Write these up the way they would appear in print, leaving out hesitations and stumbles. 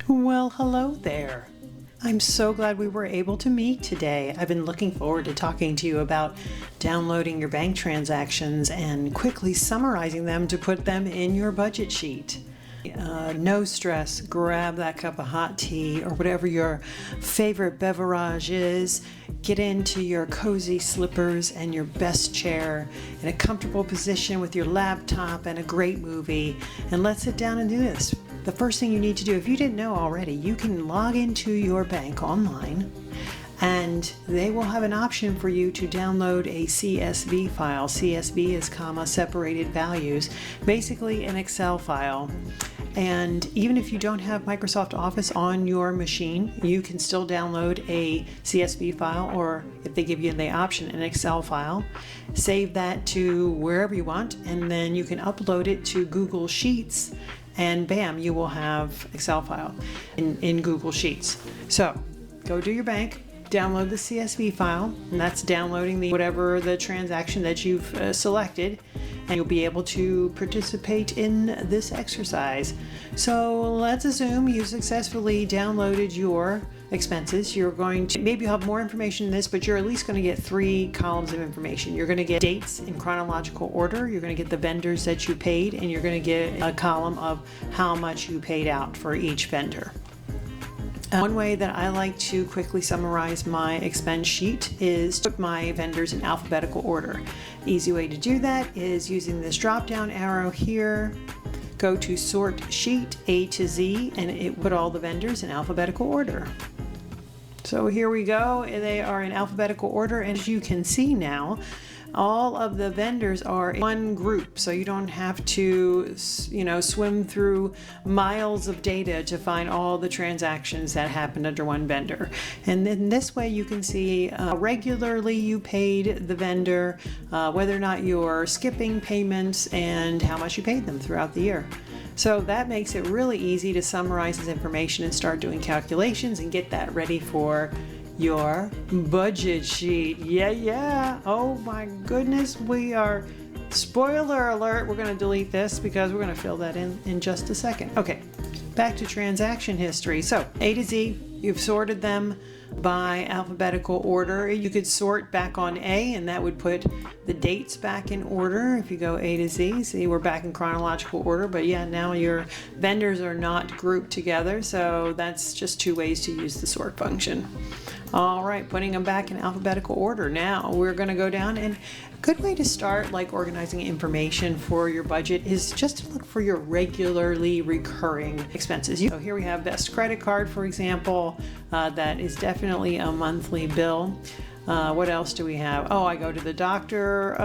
Well, hello there. I'm so glad we were able to meet today. I've been looking forward to talking to you about downloading your bank transactions and quickly summarizing them to put them in your budget sheet. No stress, grab that cup of hot tea or whatever your favorite beverage is, get into your cozy slippers and your best chair in a comfortable position with your laptop and a great movie, and let's sit down and do this. The first thing you need to do, if you didn't know already, you can log into your bank online and they will have an option for you to download a CSV file. CSV is separated values, basically an Excel file. And even if you don't have Microsoft Office on your machine, you can still download a CSV file, or if they give you the option, an Excel file. Save that to wherever you want, and then you can upload it to Google Sheets, and bam, you will have Excel file in Google Sheets. So go to your bank, download the CSV file, and that's downloading whatever the transaction that you've selected, and you'll be able to participate in this exercise. So let's assume you successfully downloaded your expenses. You're going to, maybe you'll have more information in this, but you're at least going to get 3 columns of information. You're going to get dates in chronological order, you're going to get the vendors that you paid, and you're going to get a column of how much you paid out for each vendor. One way that I like to quickly summarize my expense sheet is to put my vendors in alphabetical order. Easy way to do that is using this drop down arrow here. Go to sort sheet A to Z, and it put all the vendors in alphabetical order. So here we go, they are in alphabetical order, and as you can see now, all of the vendors are in one group, so you don't have to, swim through miles of data to find all the transactions that happened under one vendor. And then this way you can see regularly you paid the vendor, whether or not you're skipping payments, and how much you paid them throughout the year. So that makes it really easy to summarize this information and start doing calculations and get that ready for your budget sheet. Yeah. Oh my goodness, spoiler alert, we're going to delete this because we're going to fill that in just a second. Okay, back to transaction history. So A to Z, you've sorted them by alphabetical order. You could sort back on A, and that would put the dates back in order. If you go A to Z, see, we're back in chronological order, but yeah, now your vendors are not grouped together, so that's just 2 ways to use the sort function. All right, putting them back in alphabetical order. Now we're going to go down, and a good way to start organizing information for your budget is just to look for your regularly recurring expenses. So here we have Best Credit Card, for example. That is definitely a monthly bill. What else do we have? Oh, I go to the doctor.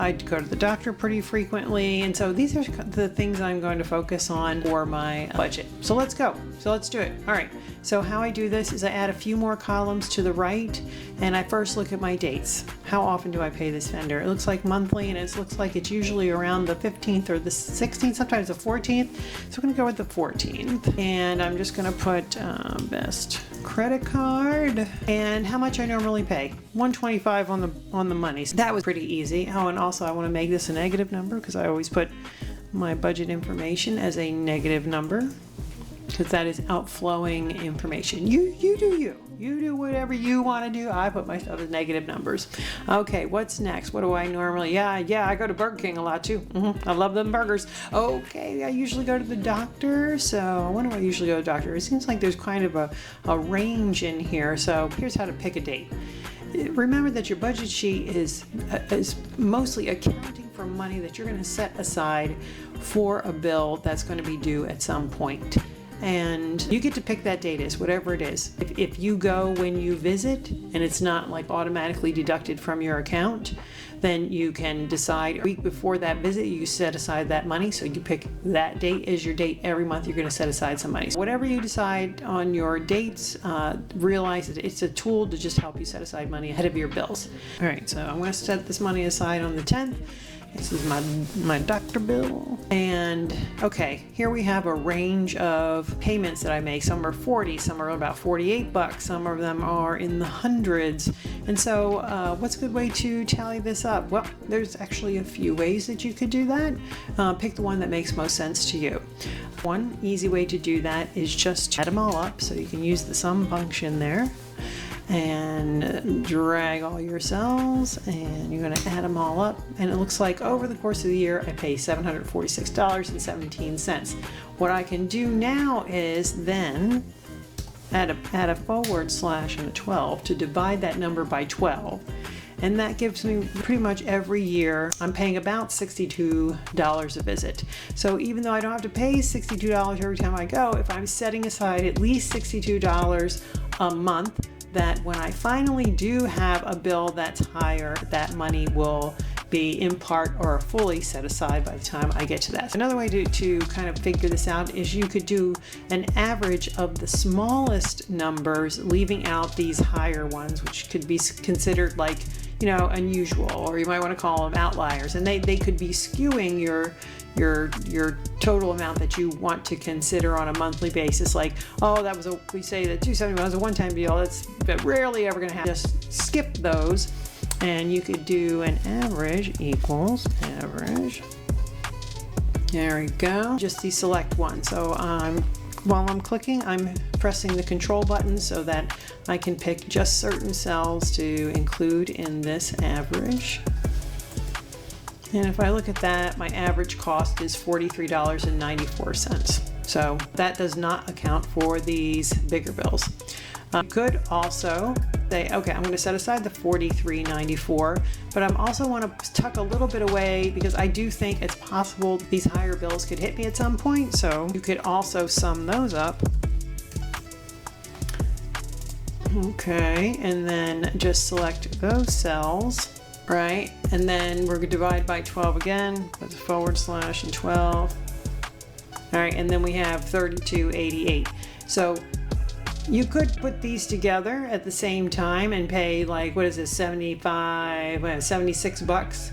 I go to the doctor pretty frequently, and so these are the things I'm going to focus on for my budget. So let's go. So let's do it. All right. So how I do this is I add a few more columns to the right, and I first look at my dates. How often do I pay this vendor? It looks like monthly, and it looks like it's usually around the 15th or the 16th, sometimes the 14th. So I'm going to go with the 14th, and I'm just going to put Best Credit Card and how much I normally pay. $125 on the money. So that was pretty easy. Oh, and also I want to make this a negative number because I always put my budget information as a negative number, because that is outflowing information. You do whatever you want to do. I put my stuff as negative numbers. Okay, what's next? What do I normally? Yeah, I go to Burger King a lot too. I love them burgers. Okay, I usually go to the doctor. So when do I usually go to the doctor? It seems like there's kind of a range in here. So here's how to pick a date. Remember that your budget sheet is mostly accounting for money that you're going to set aside for a bill that's going to be due at some point. And you get to pick that date as whatever it is. If you go when you visit and it's not automatically deducted from your account, then you can decide a week before that visit you set aside that money. So you pick that date as your date. Every month you're going to set aside some money. So whatever you decide on your dates, realize that it's a tool to just help you set aside money ahead of your bills. All right, so I'm going to set this money aside on the 10th. This is my doctor bill. And okay, here we have a range of payments that I make. Some are 40, some are about 48 bucks, some of them are in the hundreds. And so what's a good way to tally this up? Well, there's actually a few ways that you could do that. Pick the one that makes most sense to you. One easy way to do that is just to add them all up. So you can use the sum function there and drag all your cells, and you're going to add them all up, and it looks like over the course of the year I pay $746.17. What I can do now is then add a forward slash and a 12 to divide that number by 12, and that gives me pretty much every year I'm paying about $62 a visit. So even though I don't have to pay $62 every time I go, if I'm setting aside at least $62 a month, that when I finally do have a bill that's higher, that money will be in part or fully set aside by the time I get to that. Another way to kind of figure this out is you could do an average of the smallest numbers, leaving out these higher ones, which could be considered like, you know, unusual, or you might want to call them outliers, and they could be skewing your total amount that you want to consider on a monthly basis. Like, oh, we say that $271 was a one-time deal, that's rarely ever going to happen. Just skip those, and you could do an average equals average. There we go. Just the select one. So while I'm clicking, I'm pressing the control button so that I can pick just certain cells to include in this average. And if I look at that, my average cost is $43.94. So that does not account for these bigger bills. You could also say, okay, I'm going to set aside the $43.94, but I'm also want to tuck a little bit away because I do think it's possible these higher bills could hit me at some point. So you could also sum those up. Okay, and then just select those cells. Right, and then we're going to divide by 12 again, with a forward slash and 12. All right, and then we have 32.88. So you could put these together at the same time and pay, like, what is this, 76 bucks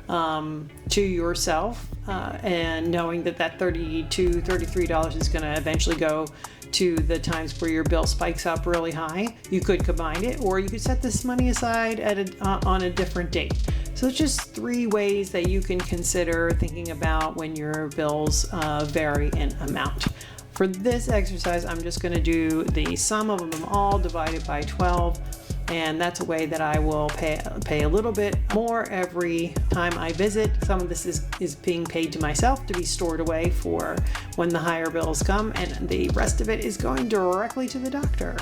to yourself, and knowing that $33 is going to eventually go to the times where your bill spikes up really high. You could combine it, or you could set this money aside at on a different date. So it's just 3 ways that you can consider thinking about when your bills vary in amount. For this exercise, I'm just going to do the sum of them all divided by 12, and that's a way that I will pay a little bit more every time I visit. Some of this is being paid to myself to be stored away for when the higher bills come, and the rest of it is going directly to the doctor.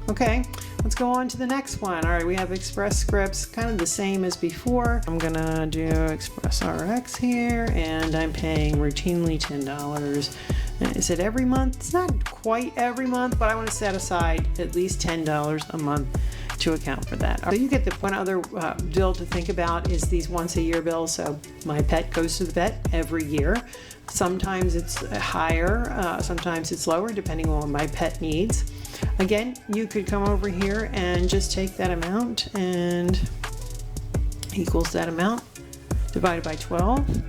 Okay, let's go on to the next one. All right, we have Express Scripts, kind of the same as before. I'm gonna do Express RX here, and I'm paying routinely $10. Is it every month? It's not quite every month, but I want to set aside at least $10 a month to account for that. So you get the one other bill to think about is these once a year bills. So my pet goes to the vet every year. Sometimes it's higher, sometimes it's lower, depending on what my pet needs. Again, you could come over here and just take that amount and equals that amount divided by 12.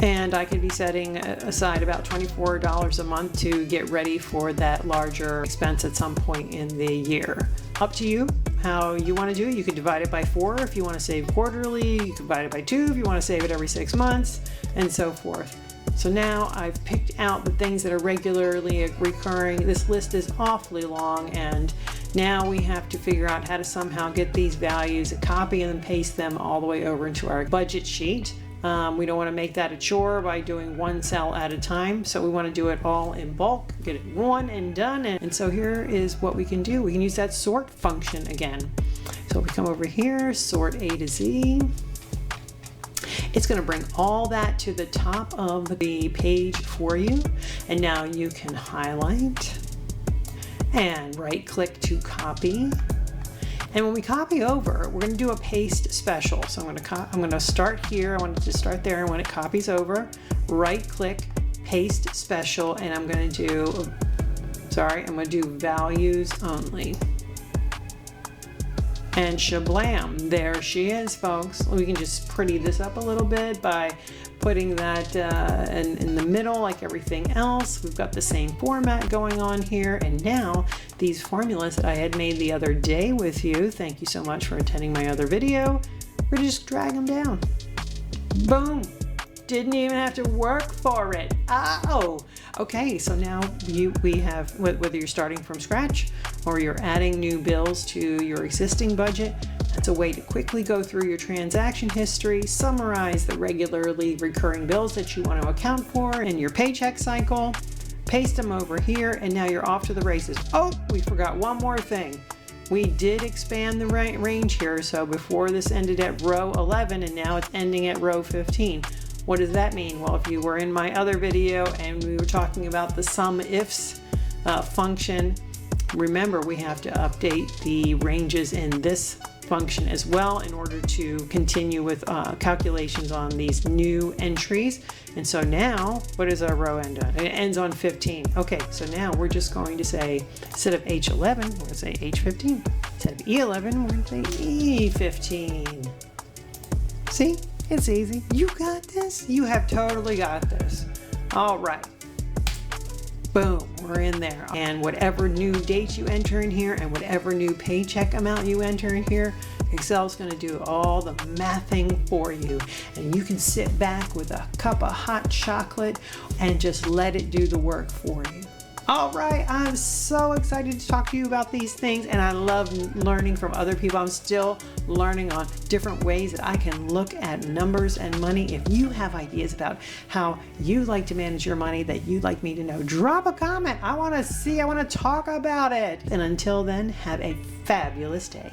And I could be setting aside about $24 a month to get ready for that larger expense at some point in the year. Up to you how you want to do it. You could divide it by 4 if you want to save quarterly. You could divide it by 2 if you want to save it every 6 months, and so forth. So now I've picked out the things that are regularly recurring. This list is awfully long, and now we have to figure out how to somehow get these values, copy and paste them all the way over into our budget sheet. We don't want to make that a chore by doing one cell at a time, so we want to do it all in bulk, get it one and done. And so here is what we can do. We can use that sort function again. So if we come over here, sort A to Z, it's going to bring all that to the top of the page for you. And now you can highlight and right click to copy. And when we copy over, we're going to do a paste special. So I'm going to start here. I want it to start there, and when it copies over, right click, paste special, and I'm going to do values only. And shablam, there she is, folks. We can just pretty this up a little bit by putting that in the middle like everything else. We've got the same format going on here. And now these formulas that I had made the other day with you, thank you so much for attending my other video, we're just drag them down. Boom. Didn't even have to work for it. Oh, okay. So now we have, whether you're starting from scratch or you're adding new bills to your existing budget, that's a way to quickly go through your transaction history, summarize the regularly recurring bills that you want to account for in your paycheck cycle, paste them over here, and now you're off to the races. Oh, we forgot one more thing. We did expand the range here. So before this ended at row 11 and now it's ending at row 15. What does that mean? Well, if you were in my other video and we were talking about the SUMIFS function, remember we have to update the ranges in this function as well in order to continue with calculations on these new entries. And so now, what does our row end on? It ends on 15. Okay, so now we're just going to say, instead of H11, we're going to say H15. Instead of E11, we're going to say E15. See? It's easy. You got this. You have totally got this. All right. Boom, we're in there. And whatever new dates you enter in here and whatever new paycheck amount you enter in here, Excel's going to do all the mathing for you. And you can sit back with a cup of hot chocolate and just let it do the work for you. All right, I'm so excited to talk to you about these things, and I love learning from other people. I'm still learning on different ways that I can look at numbers and money. If you have ideas about how you like to manage your money that you'd like me to know, drop a comment. I want to talk about it. And until then, have a fabulous day.